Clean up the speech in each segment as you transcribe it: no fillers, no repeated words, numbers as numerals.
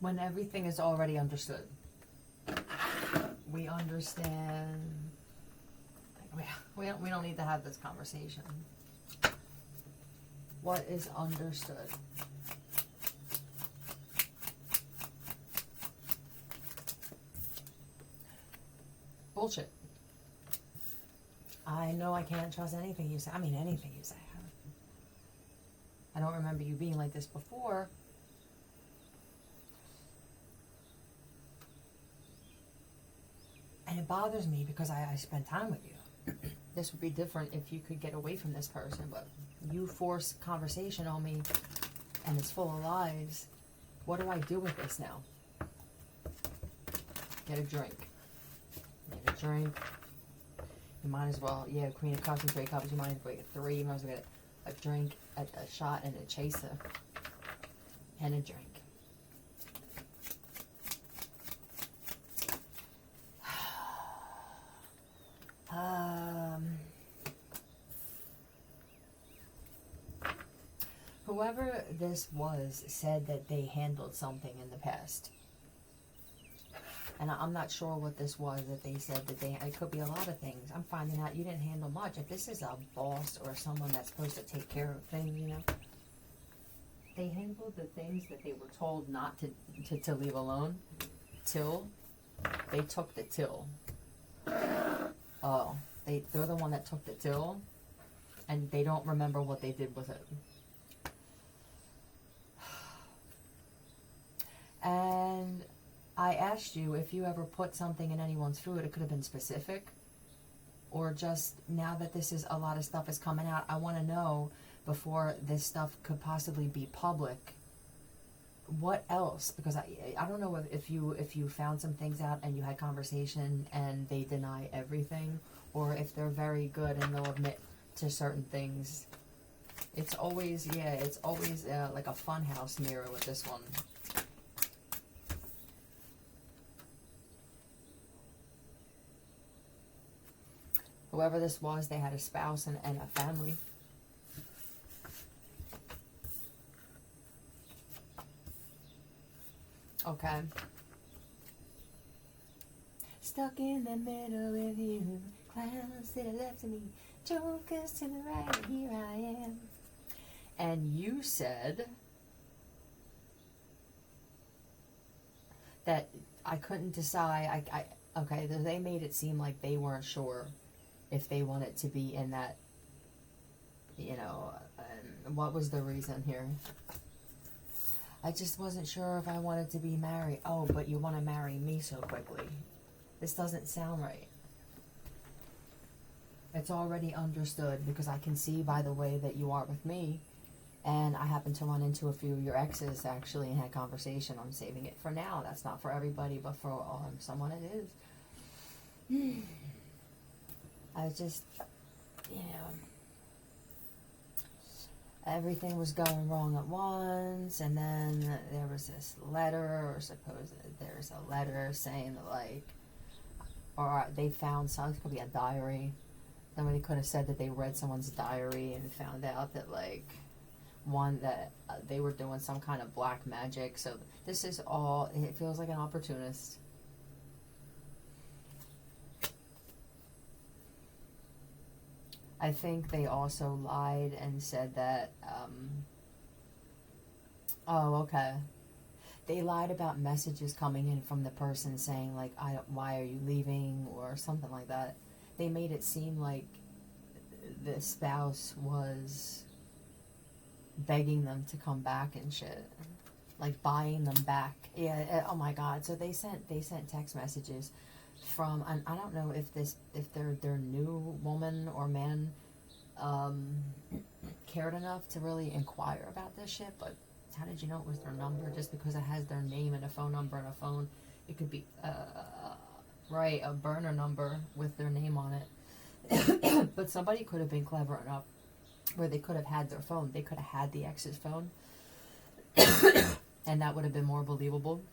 when everything is already understood. We understand. We don't need to have this conversation. What is understood? Bullshit. I know I can't trust anything you say. I mean, anything you say. I don't remember you being like this before. And it bothers me because I spend time with you. This would be different if you could get away from this person, but you force conversation on me and it's full of lies. What do I do with this now? Get a drink. Get a drink. You might as well, yeah, Queen of Cups and 3 Cups, you might as well get 3, you might as well get a drink, a shot, and a chaser. And a drink. Whoever this was said that they handled something in the past. And I'm not sure what this was that they said that they, it could be a lot of things. I'm finding out you didn't handle much. If this is a boss or someone that's supposed to take care of things, you know, they handled the things that they were told not to leave alone till they took the till. Oh, they're the one that took the till and they don't remember what they did with it. And I asked you if you ever put something in anyone's food. It could have been specific, or just now that this is a lot of stuff is coming out, I want to know before this stuff could possibly be public. What else? Because I don't know if you found some things out and you had conversation and they deny everything, or if they're very good and they'll admit to certain things. It's always like a funhouse mirror with this one. Whoever this was, they had a spouse and a family. Okay. Stuck in the middle with you. Clowns to the left of me. Jokers to the right. Here I am. And you said that I couldn't decide. Okay, they made it seem like they weren't sure if they wanted to be in that, you know, what was the reason here? I just wasn't sure if I wanted to be married. Oh, but you want to marry me so quickly. This doesn't sound right. It's already understood because I can see by the way that you are with me. And I happened to run into a few of your exes actually and had conversation. I'm saving it for now. That's not for everybody, but for someone it is. I was just, you know, everything was going wrong at once, and then there was this letter, or suppose there's a letter saying that, like, or they found something, it could be a diary. Somebody could have said that they read someone's diary and found out that, like, one that they were doing some kind of black magic. So this is all, it feels like an opportunist. I think they also lied and said that, oh, okay. They lied about messages coming in from the person saying, like, why are you leaving, or something like that. They made it seem like the spouse was begging them to come back and shit. Like, buying them back. Yeah, oh my God. So they sent text messages from, I don't know if their new woman or man cared enough to really inquire about this shit, but how did you know it was their number? Just because it has their name and a phone number and a phone, it could be right, a burner number with their name on it. But somebody could have been clever enough where they could have had their phone. They could have had the ex's phone and that would have been more believable.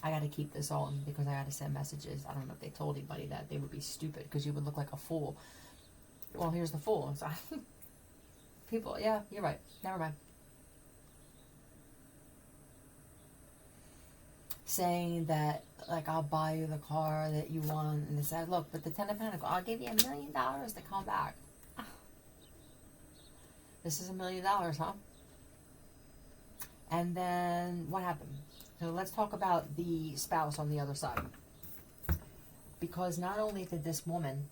I got to keep this on because I got to send messages. I don't know if they told anybody that. They would be stupid because you would look like a fool. Well, here's the fool. So, people, yeah, you're right. Never mind. saying that, like, I'll buy you the car that you want, and they said, look, but the Ten of Pentacles, I'll give you $1 million to come back. This is $1 million, huh? And then what happened? So let's talk about the spouse on the other side. Because not only did this woman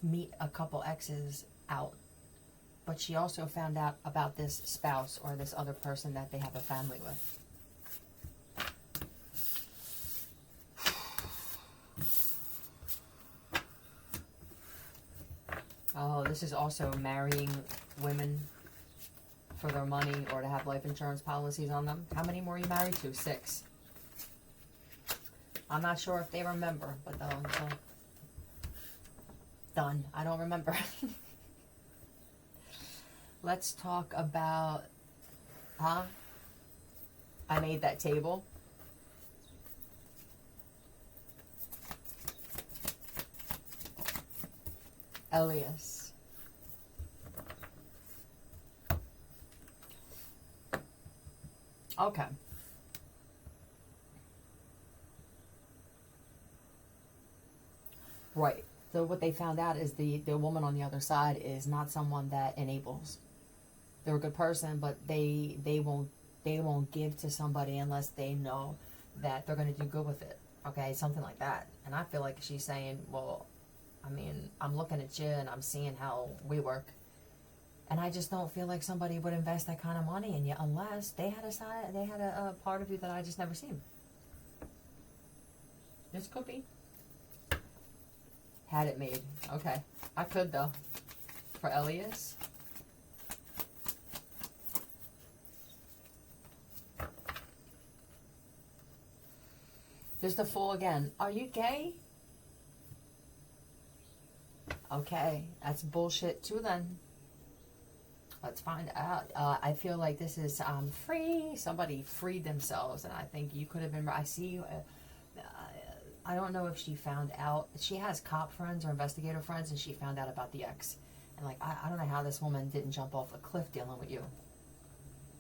meet a couple exes out, but she also found out about this spouse or this other person that they have a family with. Oh, this is also marrying women for their money or to have life insurance policies on them. How many more are you married to? 6. I'm not sure if they remember, but done. I don't remember. Let's talk about, I made that table. Elias. Okay. Right. So what they found out is the woman on the other side is not someone that enables. They're a good person, but they won't give to somebody unless they know that they're going to do good with it. Okay, something like that. And I feel like she's saying, well, I mean, I'm looking at you and I'm seeing how we work, and I just don't feel like somebody would invest that kind of money in you unless they had a part of you that I just never seen. This could be. Had it made. Okay. I could, though. For Elias. There's the Fool again. Are you gay? Okay. That's bullshit, too, then. Let's find out. I feel like this is free. Somebody freed themselves, and I think you could have been. I see you. I don't know if she found out. She has cop friends or investigator friends, and she found out about the ex. And, like, I don't know how this woman didn't jump off a cliff dealing with you.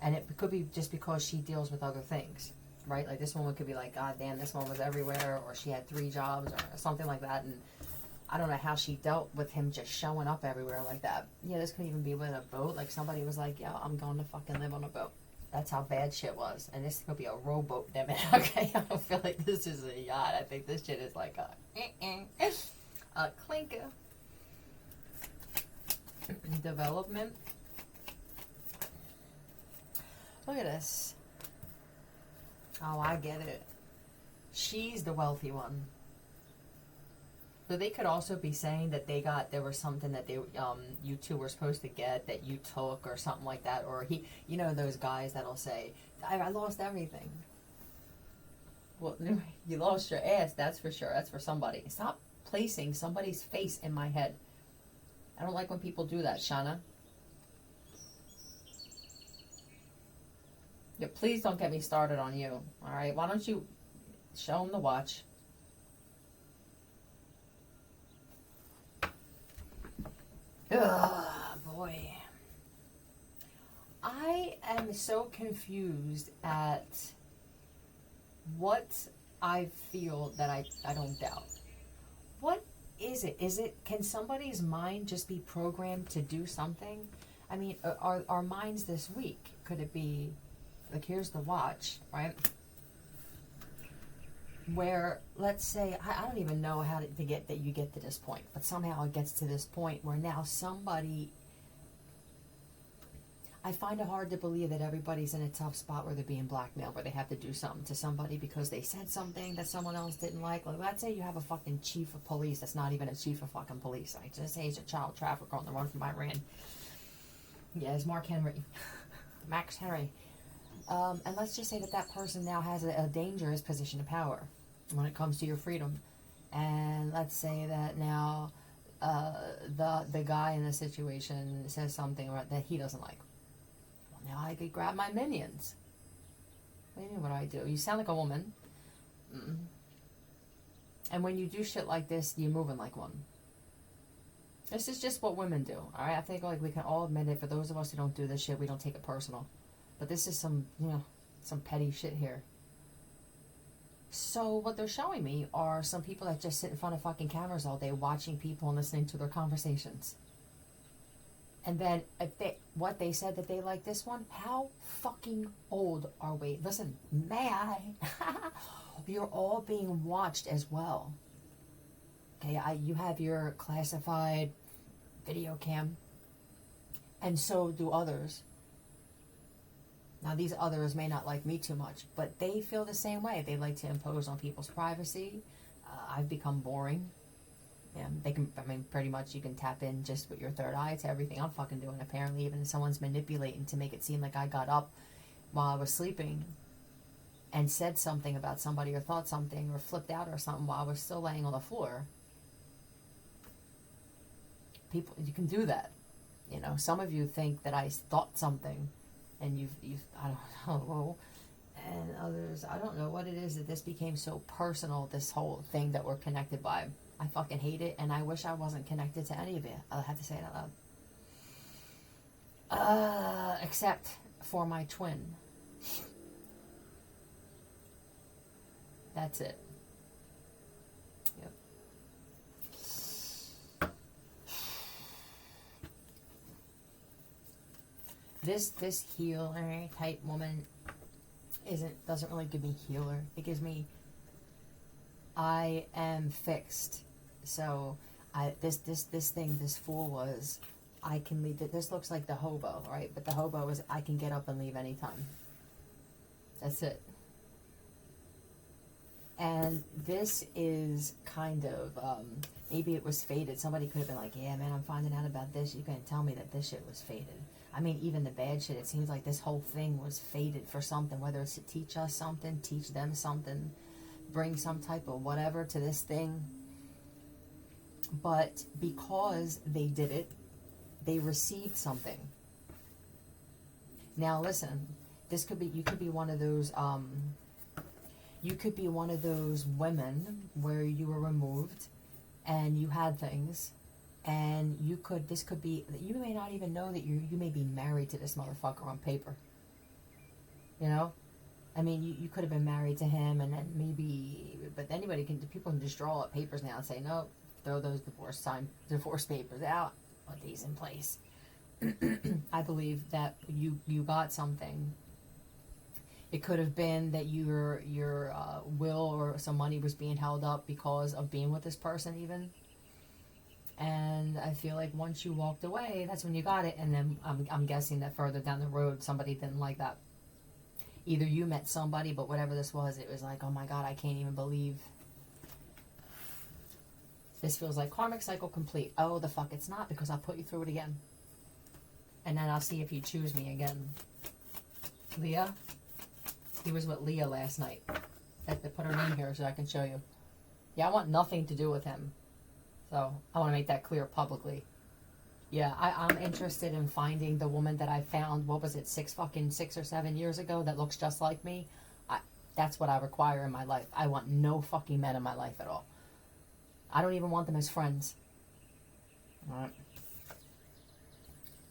And it could be just because she deals with other things, right? Like, this woman could be like, God damn, this one was everywhere, or she had 3 jobs, or something like that. And I don't know how she dealt with him just showing up everywhere like that. Yeah, this could even be with a boat. Like, somebody was like, yo, I'm going to fucking live on a boat. That's how bad shit was. And this could be a rowboat, damn it. Okay, I don't feel like this is a yacht. I think this shit is like a clinker. Development. Look at this. Oh, I get it. She's the wealthy one. So they could also be saying that there was something that you two were supposed to get that you took or something like that. Or he, you know, those guys that'll say, I lost everything. Well, you lost your ass, that's for sure. That's for somebody. Stop placing somebody's face in my head. I don't like when people do that, Shauna. Yeah, please don't get me started on you. All right, why don't you show them the watch? Ugh, boy. I am so confused at what I feel that I don't doubt. What is it? Can somebody's mind just be programmed to do something? I mean, are our minds this weak? Could it be, like, here's the watch, right? Where, let's say, I don't even know how to get that you get to this point, but somehow it gets to this point where now somebody, I find it hard to believe that everybody's in a tough spot where they're being blackmailed, where they have to do something to somebody because they said something that someone else didn't like. Like, let's say you have a fucking chief of police that's not even a chief of fucking police. Like, just say he's a child trafficker on the run from Iran. Yeah, it's Mark Henry. Max Henry. And let's just say that person now has a dangerous position of power when it comes to your freedom. And let's say that now the guy in the situation says something that he doesn't like. Well, now I could grab my minions. What do you mean what do I do? You sound like a woman. Mm-mm. And when you do shit like this, you're moving like one. This is just what women do, alright? I think, like, we can all admit it. For those of us who don't do this shit, we don't take it personal. But this is some petty shit here. So what they're showing me are some people that just sit in front of fucking cameras all day watching people and listening to their conversations. And then if what they said that they like this one, how fucking old are we? Listen, may I? You're all being watched as well. Okay, you have your classified video cam, and so do others. Now, these others may not like me too much, but they feel the same way. They like to impose on people's privacy. I've become boring. Yeah, they can. I mean, pretty much you can tap in just with your third eye to everything I'm fucking doing. Apparently, even if someone's manipulating to make it seem like I got up while I was sleeping and said something about somebody or thought something or flipped out or something while I was still laying on the floor. People, you can do that. You know, some of you think that I thought something, and you've I don't know, and others, I don't know what it is that this became so personal. This whole thing that we're connected by. I fucking hate it, and I wish I wasn't connected to any of it. I'll have to say it out loud. Except for my twin. That's it. Yep. This healer type woman doesn't really give me healer. It gives me I am fixed. So this fool was, I can leave. This looks like the hobo, right? But the hobo is, I can get up and leave anytime. That's it. And this is kind of, maybe it was fated. Somebody could have been like, yeah, man, I'm finding out about this. You couldn't tell me that this shit was fated. I mean, even the bad shit, it seems like this whole thing was fated for something, whether it's to teach us something, teach them something, bring some type of whatever to this thing. But because they did it, they received something. Now listen, this could be, you could be one of those women where you were removed and you had things, and this could be, you may not even know that you may be married to this motherfucker on paper. You know? I mean, you could have been married to him, and then maybe, but people can just draw up papers now and say, no, throw those divorce papers out, put these in place. I believe that you got something. It could have been that your will or some money was being held up because of being with this person even. And I feel like once you walked away, that's when you got it. And then I'm guessing that further down the road, somebody didn't like that. Either you met somebody, but whatever this was, it was like, oh my God, I can't even believe. This feels like karmic cycle complete. Oh, the fuck, it's not, because I'll put you through it again. And then I'll see if you choose me again. Leah? He was with Leah last night. I have to put her name here so I can show you. Yeah, I want nothing to do with him. So, I want to make that clear publicly. Yeah, I'm interested in finding the woman that I found, what was it, 6 or 7 years ago that looks just like me. That's what I require in my life. I want no fucking men in my life at all. I don't even want them as friends. Alright.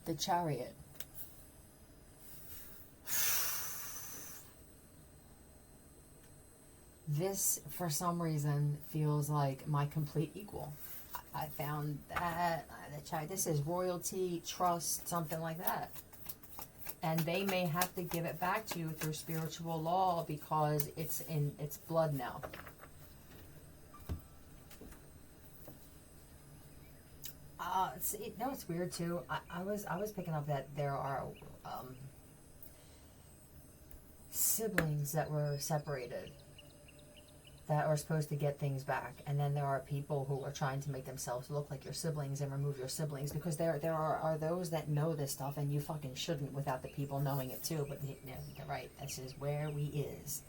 The Chariot. This, for some reason, feels like my complete equal. I found that the Chariot. This is royalty, trust, something like that. And they may have to give it back to you through spiritual law because it's in its blood now. It's weird too. I was picking up that there are siblings that were separated that are supposed to get things back, and then there are people who are trying to make themselves look like your siblings and remove your siblings, because there are those that know this stuff, and you fucking shouldn't without the people knowing it too. But they're right. This is where we is.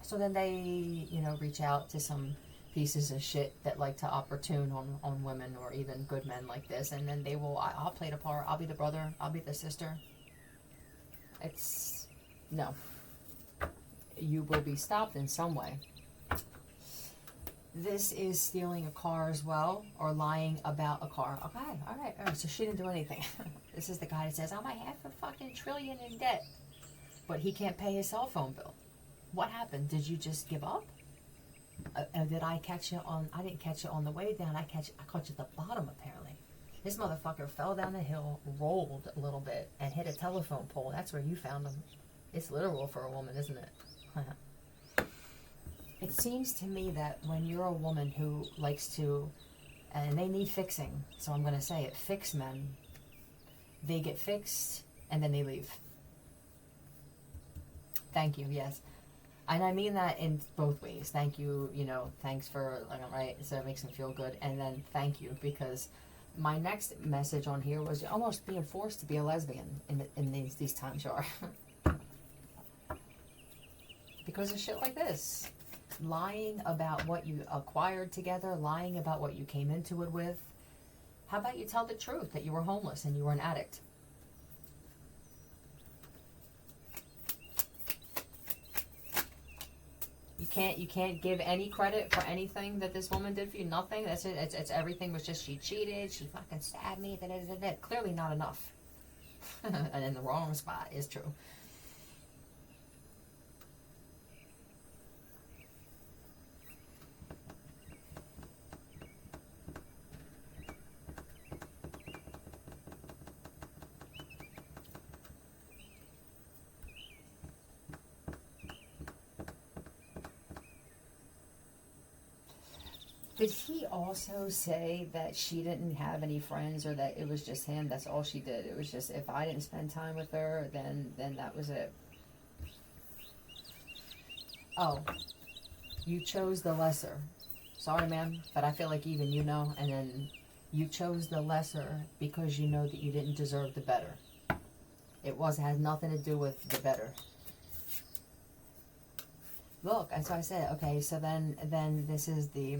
So then they, reach out to some pieces of shit that like to opportune on women or even good men like this, and then they will, I'll play the part, I'll be the brother, I'll be the sister. No. You will be stopped in some way. This is stealing a car as well, or lying about a car. Okay, alright, so she didn't do anything. This is the guy that says, I'm a $500 billion in debt. but he can't pay his cell phone bill. What happened? Did you just give up? Did I catch you on? I didn't catch you on the way down. I caught you at the bottom apparently. This motherfucker fell down the hill, rolled a little bit, and hit a telephone pole. That's where you found him. It's literal for a woman, isn't it? It seems to me that when you're a woman who likes to, and they need fixing, so I'm going to say it, fix men, they get fixed and then they leave. Thank you, yes. And I mean that in both ways. Thank you, thanks for, right, so it makes them feel good. And then thank you, because my next message on here was almost being forced to be a lesbian in these times you are. Because of shit like this. Lying about what you acquired together, lying about what you came into it with. How about you tell the truth that you were homeless and you were an addict? You can't give any credit for anything that this woman did for you. Nothing. That's it. It's everything was just she cheated. She fucking stabbed me. Clearly not enough. And in the wrong spot is true. Did he also say that she didn't have any friends, or that it was just him? That's all she did. It was just, if I didn't spend time with her, then that was it. Oh, you chose the lesser. Sorry, ma'am, but I feel like even and then you chose the lesser because you know that you didn't deserve the better. It had nothing to do with the better. Look, and so I said, okay, so then this is the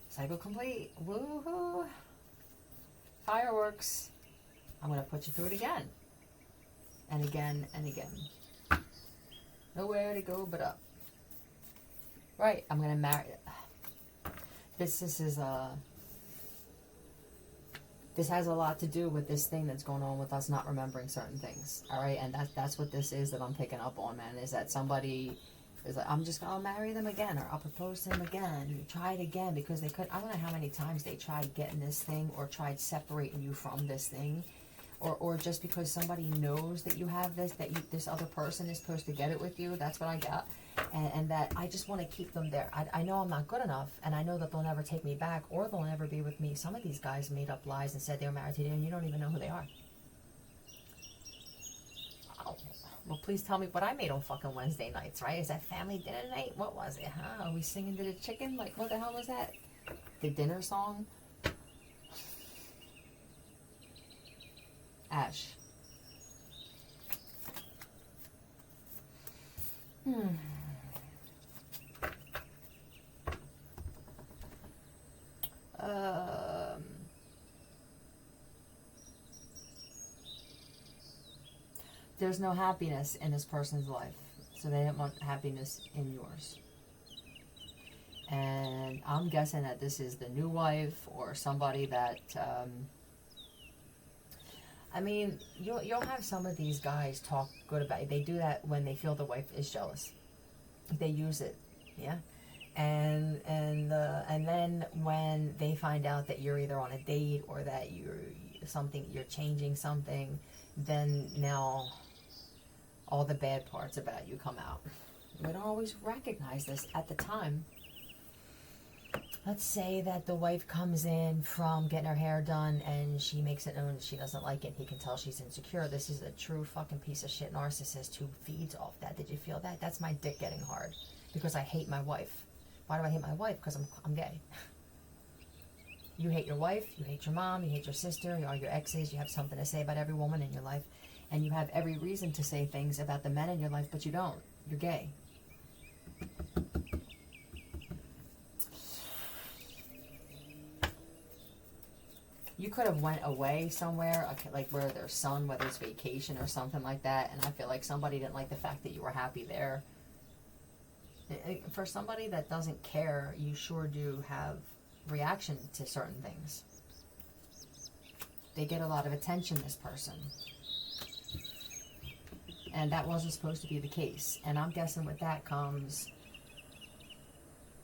cycle complete. Woohoo! Fireworks. I'm going to put you through it again. And again and again. Nowhere to go but up. Right, I'm going to marry. This has a lot to do with this thing that's going on with us not remembering certain things. Alright, and that's what this is that I'm picking up on, man, is that somebody is like, I'll marry them again, or I'll propose to them again. You try it again because they could. I don't know how many times they tried getting this thing, or tried separating you from this thing, or just because somebody knows that you have this, this other person is supposed to get it with you. That's what I got, and that I just want to keep them there. I know I'm not good enough, and I know that they'll never take me back, or they'll never be with me. Some of these guys made up lies and said they were married to you, and you don't even know who they are. Well, please tell me what I made on fucking Wednesday nights, right? Is that family dinner night? What was it, huh? Are we singing to the chicken? Like, what the hell was that? The dinner song? Ash. There's no happiness in this person's life, so they don't want happiness in yours. And I'm guessing that this is the new wife, or somebody that I mean, you'll have some of these guys talk good about you. They do that when they feel the wife is jealous. They use it, yeah. And then when they find out that you're either on a date, or that you're changing something, then now all the bad parts about you come out. We don't always recognize this at the time. Let's say that the wife comes in from getting her hair done and she makes it known she doesn't like it. He can tell she's insecure. This is a true fucking piece of shit narcissist who feeds off that. Did you feel that? That's my dick getting hard because I hate my wife. Why do I hate my wife? Because I'm gay. You hate your wife, you hate your mom, you hate your sister, you are your exes, you have something to say about every woman in your life, and you have every reason to say things about the men in your life, but you don't. You're gay. You could have went away somewhere, like where there's sun, whether it's vacation or something like that, and I feel like somebody didn't like the fact that you were happy there. For somebody that doesn't care, you sure do have reaction to certain things. They get a lot of attention, this person. And that wasn't supposed to be the case. And I'm guessing with that comes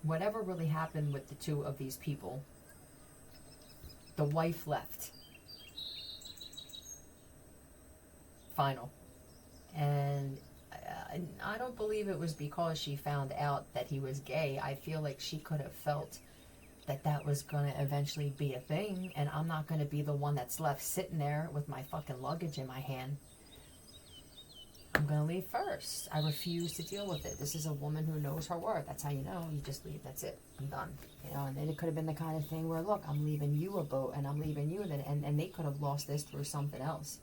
whatever really happened with the two of these people. The wife left. Final. And I don't believe it was because she found out that he was gay. I feel like she could have felt that that was going to eventually be a thing, and I'm not going to be the one that's left sitting there with my fucking luggage in my hand. I'm going to leave first. I refuse to deal with it. This is a woman who knows her worth. That's how you know. You just leave. That's it. I'm done. You know, and then it could have been the kind of thing where, look, I'm leaving you a boat, and I'm leaving you, and they could have lost this through something else.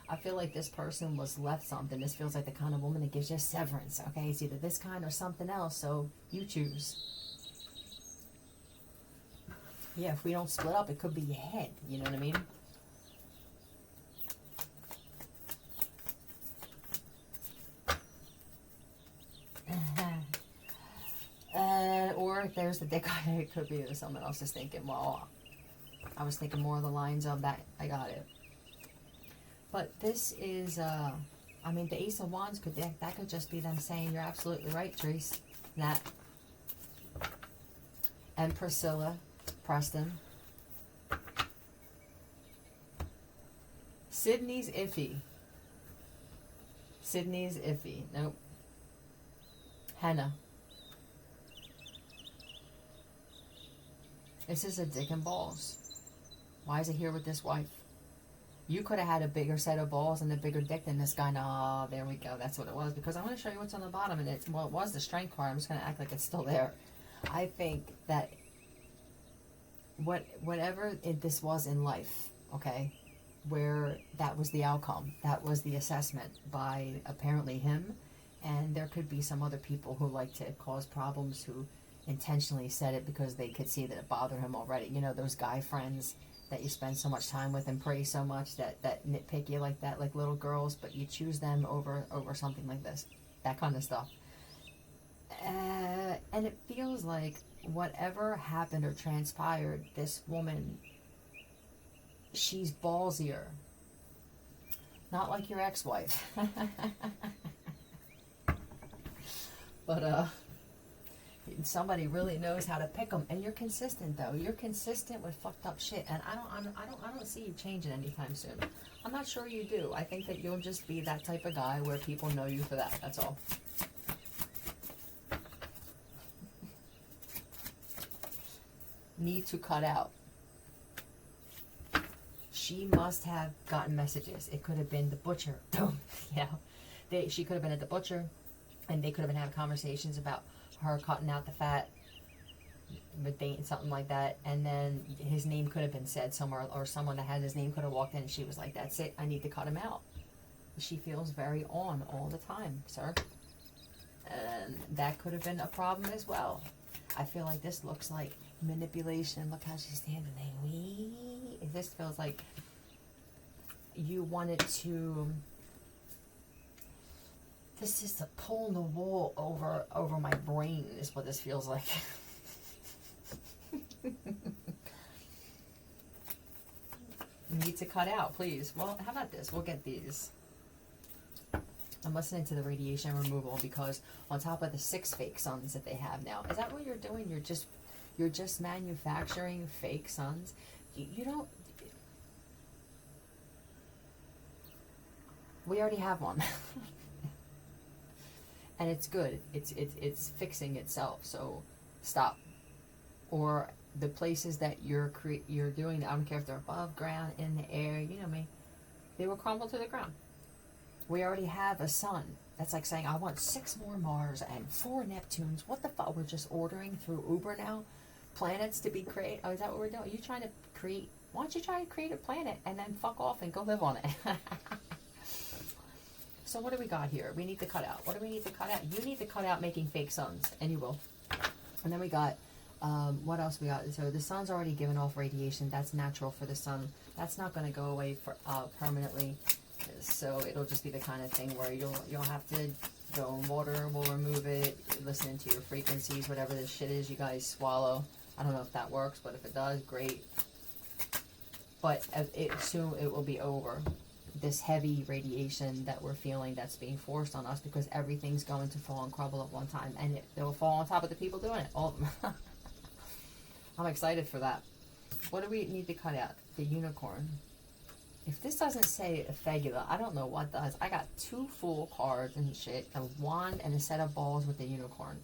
I feel like this person was left something. This feels like the kind of woman that gives you severance. Okay, it's either this kind or something else, so you choose. Yeah, if we don't split up, it could be your head. You know what I mean? Or there's the dick. It could be someone else is thinking, well, I was thinking more of the lines of that. I got it. But this is, I mean, the Ace of Wands that could just be them saying, you're absolutely right, Therese. Nat. And Priscilla. Preston. Sydney's iffy. Sydney's iffy. Nope. Henna. This is a dick and balls. Why is it here with this wife? You could have had a bigger set of balls and a bigger dick than this guy. No, there we go. That's what it was. Because I'm going to show you what's on the bottom. And it was the strength card. I'm just going to act like it's still there. I think that whatever this was in life, okay, where that was the outcome, that was the assessment by apparently him, and there could be some other people who like to cause problems who intentionally said it because they could see that it bothered him already. You know, those guy friends that you spend so much time with and pray so much that nitpick you like that, like little girls, but you choose them over something like this, that kind of stuff. And it feels like whatever happened or transpired, this woman, she's ballsier. Not like your ex-wife. But somebody really knows how to pick them, and you're consistent though. You're consistent with fucked up shit, and I don't see you changing anytime soon. I'm not sure you do. I think that you'll just be that type of guy where people know you for that. That's all. Need to cut out. She must have gotten messages. It could have been the butcher. Yeah, she could have been at the butcher, and they could have been having conversations about her cutting out the fat, with dating something like that, and then his name could have been said somewhere, or someone that had his name could have walked in, and she was like, "That's it. I need to cut him out." She feels very on all the time, sir, and that could have been a problem as well. I feel like this looks like manipulation. Look how she's standing there. This feels like you wanted to. This is the pulling the wool over my brain is what this feels like. Need to cut out, please. Well, how about this? We'll get these. I'm listening to the radiation removal because on top of the 6 fake suns that they have now, is that what you're doing? You're just manufacturing fake suns. You don't. We already have one, and it's good. It's fixing itself. So stop. Or the places that you're doing, I don't care if they're above ground, in the air. You know me, they will crumble to the ground. We already have a sun. That's like saying, I want 6 more Mars and 4 Neptunes. What the fuck? We're just ordering through Uber now? Planets to be created? Oh, is that what we're doing? Are you trying to create? Why don't you try to create a planet and then fuck off and go live on it? So what do we got here? We need to cut out. What do we need to cut out? You need to cut out making fake suns, and you will. And then we got, what else we got? So the sun's already given off radiation. That's natural for the sun. That's not going to go away for permanently. So it'll just be the kind of thing where you'll have to go in water, we'll remove it, listen to your frequencies, whatever this shit is you guys swallow. I don't know if that works, but if it does, great. But soon it will be over. this heavy radiation that we're feeling that's being forced on us, because everything's going to fall and crumble at one time, and it will fall on top of the people doing it, all of them. I'm excited for that. What do we need to cut out? The unicorn. If this doesn't say Fegula, I don't know what does. I got 2 full cards and shit, a wand and a set of balls with the unicorn.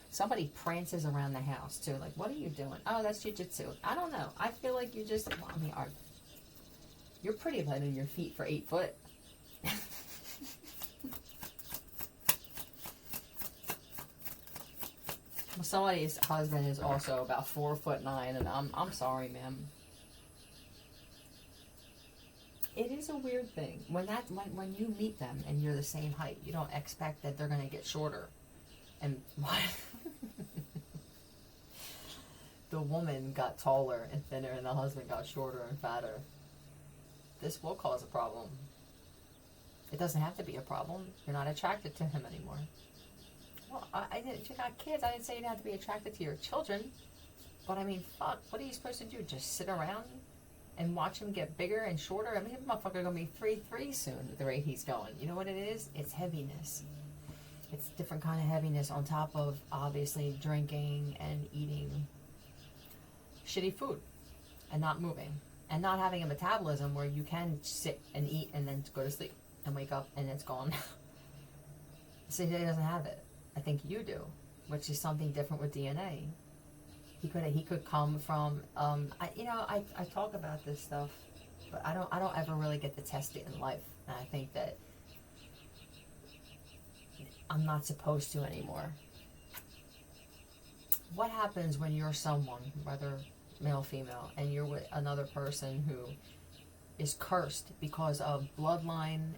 Somebody prances around the house too. Like, what are you doing? Oh, that's jujitsu. I don't know. I feel like you just, well, I mean, you're pretty light on your feet for 8 foot. Somebody's husband is also about 4'9", and I'm sorry, ma'am. It is a weird thing when you meet them and you're the same height. You don't expect that they're gonna get shorter, and why? The woman got taller and thinner, and the husband got shorter and fatter. This will cause a problem. It doesn't have to be a problem. You're not attracted to him anymore. Well, I didn't. You got kids. I didn't say you didn't have to be attracted to your children. But I mean, fuck. What are you supposed to do? Just sit around and watch him get bigger and shorter? I mean, this motherfucker gonna be 3'3" soon at the rate he's going. You know what it is? It's heaviness. It's a different kind of heaviness on top of obviously drinking and eating shitty food and not moving and not having a metabolism where you can sit and eat and then go to sleep and wake up and it's gone. So he doesn't have it. I think you do, which is something different with DNA. He could come from I talk about this stuff, but I don't ever really get to test it in life, and I think that I'm not supposed to anymore. What happens when you're someone, whether male, female, and you're with another person who is cursed because of bloodline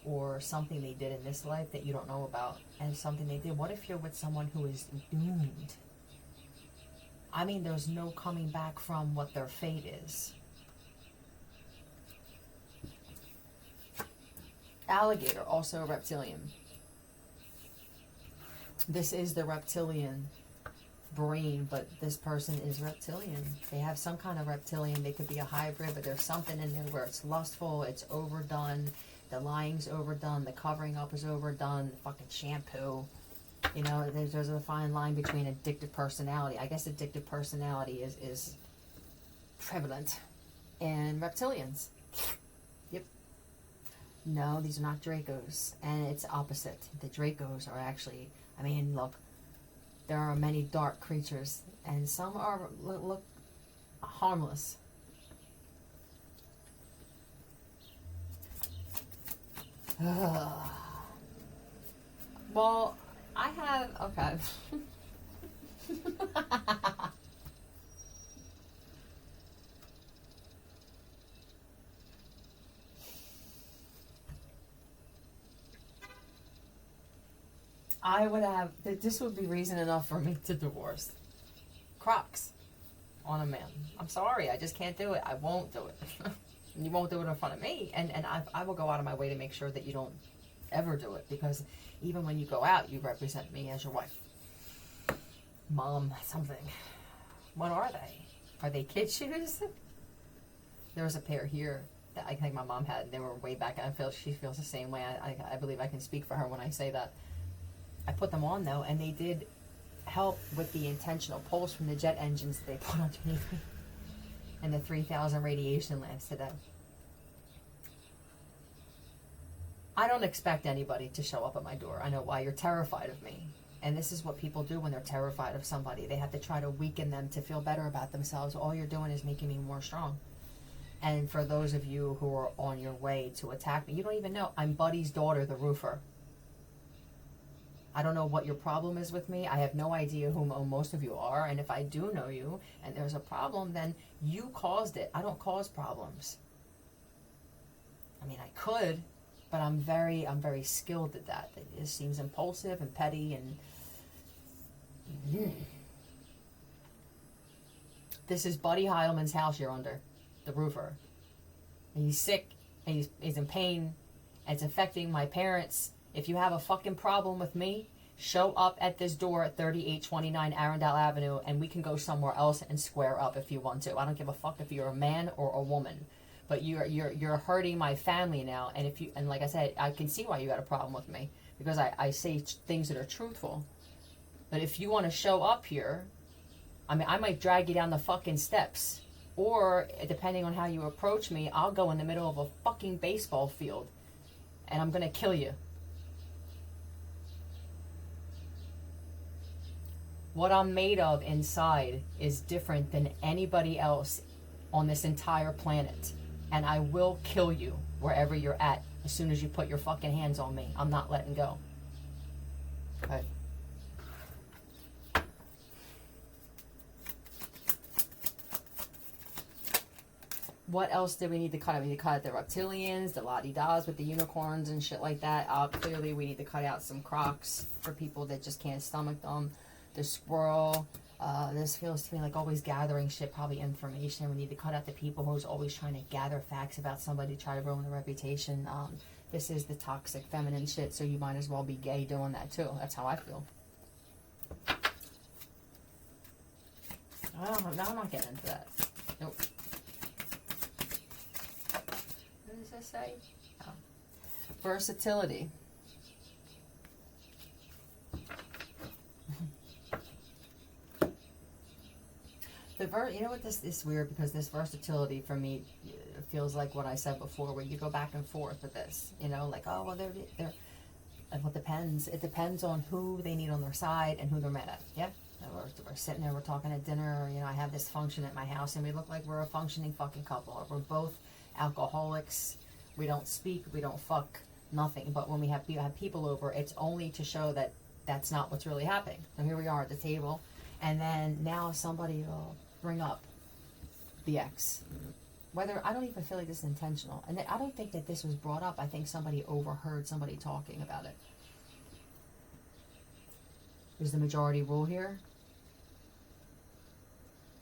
or something they did in this life that you don't know about, and something they did? What if you're with someone who is doomed? I mean, there's no coming back from what their fate is. Alligator, also a reptilian. This is the reptilian brain, but this person is reptilian. They have some kind of reptilian. They could be a hybrid, but there's something in there where it's lustful, it's overdone, the lying's overdone, the covering up is overdone, the fucking shampoo. You know, there's a fine line between addictive personality. I guess addictive personality is prevalent in reptilians. Yep. No, these are not Dracos. And it's opposite. The Dracos are actually, I mean, look, there are many dark creatures, and some are, look harmless. Well, I have, okay. I would have, this would be reason enough for me to divorce. Crocs on a man. I'm sorry, I just can't do it. I won't do it. You won't do it in front of me, and I will go out of my way to make sure that you don't ever do it, because even when you go out, you represent me as your wife, mom, something. What are they? Are they kid shoes? There was a pair here that I think my mom had, and they were way back. She feels the same way. I believe I can speak for her when I say that. I put them on though, and they did help with the intentional pulse from the jet engines that they put underneath me, and the 3,000 radiation lamps today. I don't expect anybody to show up at my door. I know why. You're terrified of me. And this is what people do when they're terrified of somebody. They have to try to weaken them to feel better about themselves. All you're doing is making me more strong. And for those of you who are on your way to attack me, you don't even know. I'm Buddy's daughter, the roofer. I don't know what your problem is with me. I have no idea who most of you are. And if I do know you and there's a problem, then you caused it. I don't cause problems. I mean, I could, but I'm very skilled at that. It just seems impulsive and petty and This is Buddy Heidelman's house you're under, the roofer. And he's sick, and he's in pain, and it's affecting my parents. If you have a fucking problem with me, show up at this door at 3829 Arundel Avenue, and we can go somewhere else and square up if you want to. I don't give a fuck if you're a man or a woman. but you're hurting my family now. And if you, and like I said, I can see why you got a problem with me, because I say things that are truthful. But if you want to show up here, I mean, I might drag you down the fucking steps. Or, depending on how you approach me, I'll go in the middle of a fucking baseball field. And I'm gonna kill you. What I'm made of inside is different than anybody else on this entire planet. And I will kill you wherever you're at as soon as you put your fucking hands on me. I'm not letting go. Okay. What else do we need to cut out? We need to cut out the reptilians, the la-di-das with the unicorns and shit like that. Clearly, we need to cut out some crocs for people that just can't stomach them. The squirrel. This feels to me like always gathering shit, probably information. We need to cut out the people who's always trying to gather facts about somebody, try to ruin their reputation. This is the toxic feminine shit, so you might as well be gay doing that too. That's how I feel. No, I'm not getting into that. Nope. What does this say? Oh. Versatility. You know what, this is weird, because this versatility for me feels like what I said before, where you go back and forth with this, you know, like, oh, well, they're well, it depends on who they need on their side and who they're mad at. Yeah, we're sitting there, we're talking at dinner, or, you know, I have this function at my house and we look like we're a functioning fucking couple, or we're both alcoholics, we don't speak, we don't fuck, nothing. But when we have people over, it's only to show that that's not what's really happening. And here we are at the table, and then now somebody will bring up the ex. Whether, I don't even feel like this is intentional. And I don't think that this was brought up. I think somebody overheard somebody talking about it. Is the majority rule here?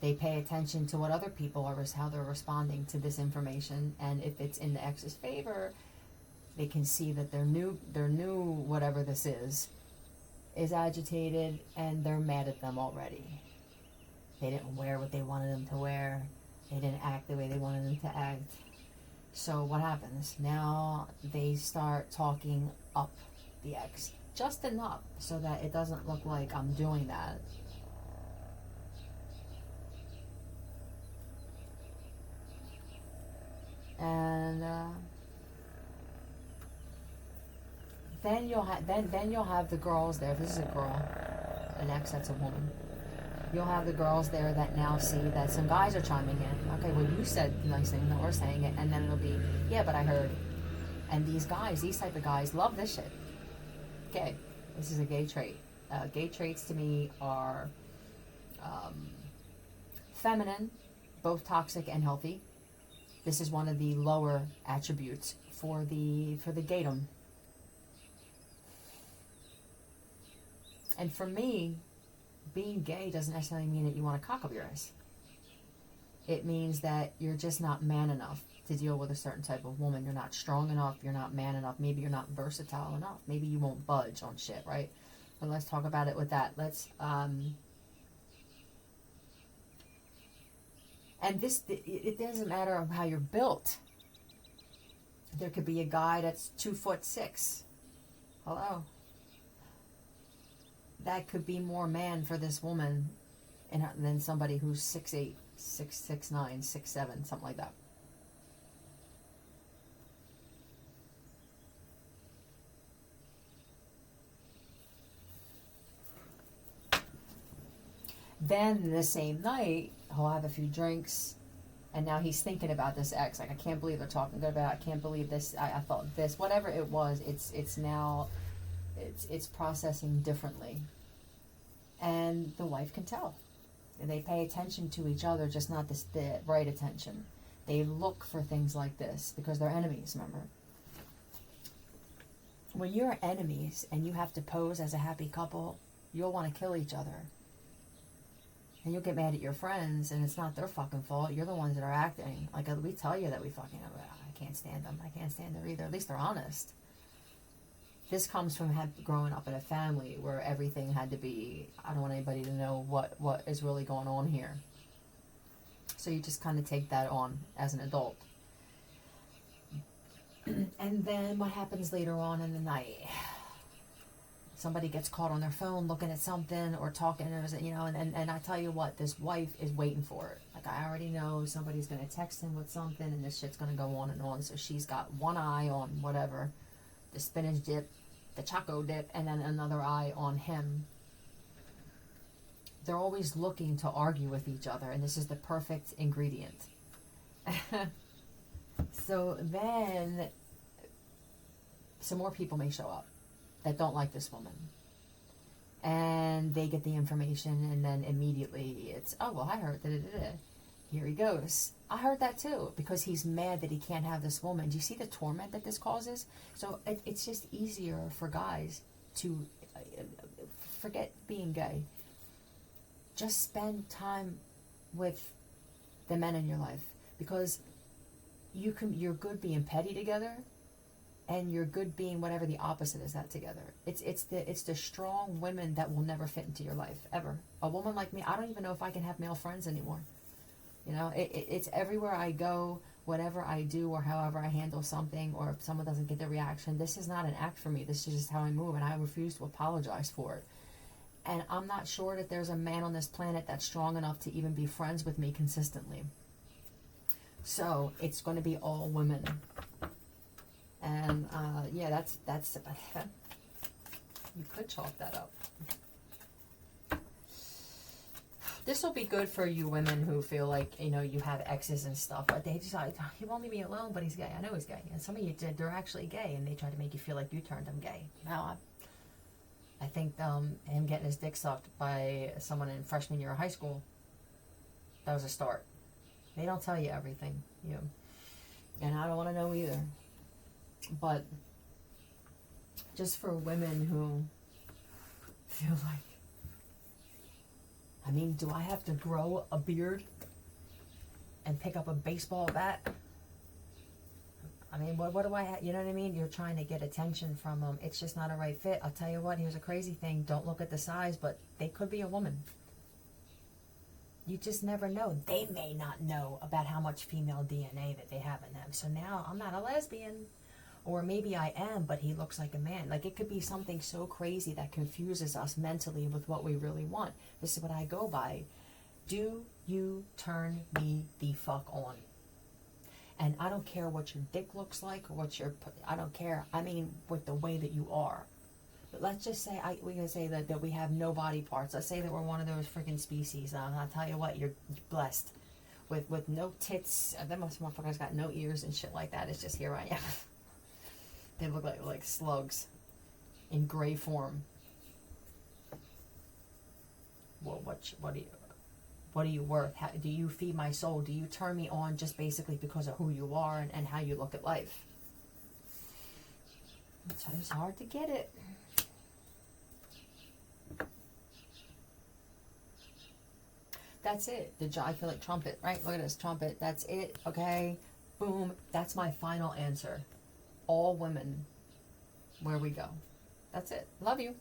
They pay attention to what other people are, how they're responding to this information, and if it's in the ex's favor, they can see that their new whatever this is agitated, and they're mad at them already. They didn't wear what they wanted them to wear. They didn't act the way they wanted them to act. So what happens? Now they start talking up the ex. Just enough so that it doesn't look like I'm doing that. And then you'll have the girls there. If this is a girl, an ex that's a woman. You'll have the girls there that now see that some guys are chiming in. Okay, well, you said the nice thing, that we're saying it, and then it'll be, yeah, but I heard. And these guys, these type of guys, love this shit. Okay, this is a gay trait. Gay traits to me are feminine, both toxic and healthy. This is one of the lower attributes for the gaydom. And for me, being gay doesn't necessarily mean that you want to cock up your ass. It means that you're just not man enough to deal with a certain type of woman. You're not strong enough. You're not man enough. Maybe you're not versatile enough. Maybe you won't budge on shit, right? But let's talk about it with that. And it doesn't matter of how you're built. There could be a guy that's 2'6". Hello. That could be more man for this woman than somebody who's 6'8", 6'9", 6'7", something like that. Then the same night, he'll have a few drinks, and now he's thinking about this ex. Like, I can't believe they're talking good about it. I can't believe this. I thought this. Whatever it was, it's now, it's processing differently. And the wife can tell. And they pay attention to each other, just not the right attention. They look for things like this because they're enemies, remember? When you're enemies and you have to pose as a happy couple, you'll want to kill each other. And you'll get mad at your friends, and it's not their fucking fault. You're the ones that are acting. Like, we tell you that we fucking, I can't stand them. I can't stand her either. At least they're honest. This comes from growing up in a family where everything had to be, I don't want anybody to know what is really going on here. So you just kind of take that on as an adult. And then what happens later on in the night? Somebody gets caught on their phone looking at something or talking, you know, and I tell you what, this wife is waiting for it. Like, I already know somebody's going to text him with something and this shit's going to go on and on. So she's got one eye on whatever, the spinach dip, the choco dip, and then another eye on him. They're always looking to argue with each other, and this is the perfect ingredient. So then some more people may show up that don't like this woman. And they get the information, and then immediately it's, oh, well, I heard da-da-da-da. Here he goes. I heard that too, because he's mad that he can't have this woman. Do you see the torment that this causes? So it's just easier for guys to forget being gay. Just spend time with the men in your life, because you're good being petty together, and you're good being whatever the opposite is that together. It's the strong women that will never fit into your life ever. A woman like me, I don't even know if I can have male friends anymore. You know, it's everywhere I go, whatever I do, or however I handle something, or if someone doesn't get the reaction. This is not an act for me. This is just how I move, and I refuse to apologize for it. And I'm not sure that there's a man on this planet that's strong enough to even be friends with me consistently. So it's going to be all women. And yeah, that's you could chalk that up. This will be good for you women who feel like, you know, you have exes and stuff, but they decide, he won't leave me alone, but he's gay. I know he's gay. And some of you did, they're actually gay, and they try to make you feel like you turned them gay. Now, I think him getting his dick sucked by someone in freshman year of high school, that was a start. They don't tell you everything, you know, and I don't want to know either. But just for women who feel like, I mean, do I have to grow a beard and pick up a baseball bat? I mean, what do I have? You know what I mean? You're trying to get attention from them. It's just not a right fit. I'll tell you what, here's a crazy thing. Don't look at the size, but they could be a woman. You just never know. They may not know about how much female DNA that they have in them. So now I'm not a lesbian. Or maybe I am, but he looks like a man. Like, it could be something so crazy that confuses us mentally with what we really want. This is what I go by. Do you turn me the fuck on? And I don't care what your dick looks like or I don't care. I mean, with the way that you are. But let's just say, we can say that we have no body parts. Let's say that we're one of those freaking species. I'll tell you what, you're blessed. With no tits. That motherfucker's got no ears and shit like that. It's just, here I am. They look like slugs in gray form. Well, what are you worth? How, do you feed my soul? Do you turn me on just basically because of who you are and how you look at life? It's hard to get it. That's it. I feel like trumpet, right? Look at this trumpet. That's it. Okay. Boom. That's my final answer. All women, where we go. That's it. Love you.